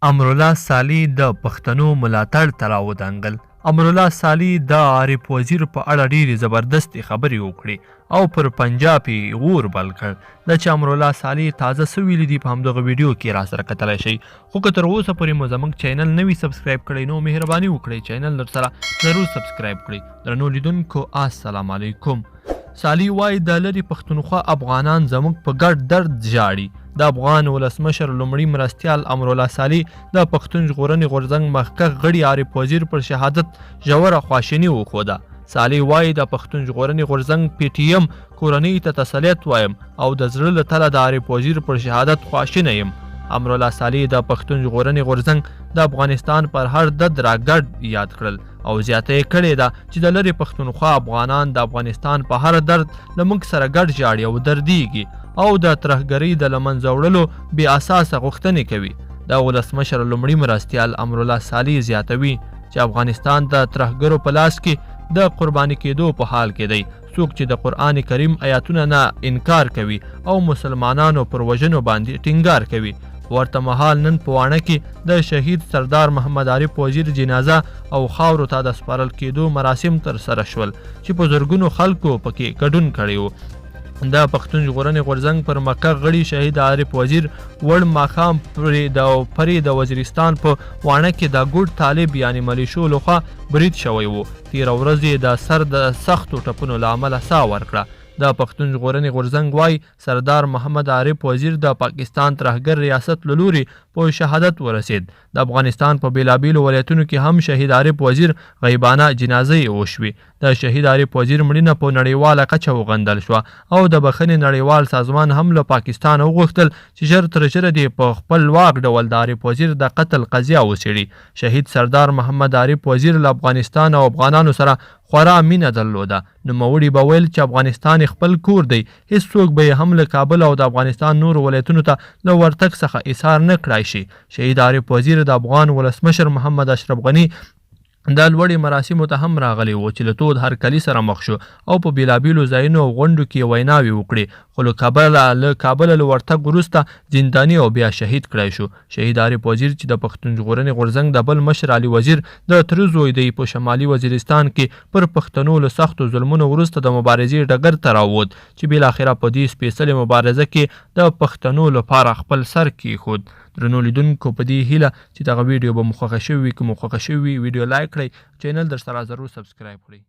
امرالله سالي د پښتنو ملاتړ ته راودانګل. امرالله سالي د عارف وزیر په اړه ډېرې زبردستې خبرې وکړې او پر پنجاب یې غور بل کړ. دا چې امرالله سالي تازه څه ویلي دي په همدغه ویډیو کې راسره کتلی شئ. خو که تر اوسه پورې مو زموږ چینل نه وي سبسکرایب کړی نو مهرباني وکړئ چینل درسره ضرور سبسکرایب کړئ. درنو لیدونکو السلام علیکم. سالي وایي د لرې پښتونخوا افغانان زموږ په ګډ درد ژاړي. د افغان ولسمشر لومړي مرستیال امرالله سالي د پښتون ژغورنې غورځنګ مخکښ غړي عارف وزیر پر شهادت ژوره خواشیني وښوده. سالي وایي د پښتون ژغورنې غورځنګ پی ټي ایم کورنۍ ته تسلیت وایم او د زړه له تله د عارف وزیر پر شهادت خواشینی یم. امرالله سالي د پښتون ژغورنې غورځنګ د افغانستان پر هر درد راګډ یاد کړل او زیاته یې کړې ده چې د لرې پښتونخوا افغانان د افغانستان په هر درد له موږ سره ګډ ژاړي او دردیږي او د ترهګرۍ د له منځه وړلو بې اساسه غوښتنې کوي. د ولسمشر لومړي مرستیال امرالله سالي زیاتوي چې افغانستان د ترهګرو په لاس کې د قرباني کېدو په حال کې دی. څوک چې د قرآن کریم آیاتونه نه انکار کوي او مسلمانانو پر وژنو باندې ټینګار کوي. ورته مهال نن په واڼه کې د شهید سردار محمد عارف وزیر جنازه او خاورو ته د سپارل کېدو مراسم ترسره شول چې په زرګونو خلکو پکې ګډون کړی و. د پښتون ژغورنې غورځنګ پر مخکښ غړي شهید عارف وزیر وړ ماښام پرې د وزیرستان په واڼه کې د ګوډ طالب یعنې ملیشو لخوا برید شوی و. تېره ورځ یې د سر د سختو ټپونو له امله ساه ورکړه. د پښتون ژغورنې غورځنګ وایي سردار محمد عارف وزیر د پاکستان ترهګر ریاست له لوري په شهادت ورسید. د افغانستان په بېلابېلو ولایتونو کې هم شهید عارف وزیر غیبانه جنازې وشوې. د شهید عارف وزیر مړینه په نړیواله کچه وغندل شوه او د بخښنې نړیوال سازمان هم له پاکستان وغوښتل چې ژر تر ژره دې په خپلواک ډول د عارف وزیر د قتل قضیه وڅېړي. شهید سردار محمد عارف وزیر له افغانستان او افغانانو سره خورا مینه درلوده. نوموړي به ویل چې افغانستان خپل کور دی، هیڅوک به یې هم له کابل او د افغانستان نورو ولایتونو ته له ورتګ څخه ایثار نه کړای شي. شهید عارف وزیر د افغان ولسمشر محمد اشرف غني د لوړې مراسمو ته هم راغلی و چې له تود هرکلي سره مخ شو او په بېلابېلو ځایونو او غونډو کې ویناوې وکړې. خو له کابله له ورتګ وروسته زنداني او بیا شهید کړی شو. شهید عارف وزیر چې د پښتون ژغورنې غورځنګ د بل مشر علي وزیر د تره زوی دی په شمالي وزیرستان کې پر پښتنو له سختو ظلمونو وروسته د مبارزې ډګر ته راووت چې بالاخره په دې سپېڅلې مبارزه کې د پښتنو لپاره خپل سر کېښود. درنو لیدونکو په دې هیله چې دغه ویډیو به مو خوښه شوې وي. که مو خوښه شوې وي ویډیو لایک کړئ، چینل درسره ضرور سبسکرایب کړئ.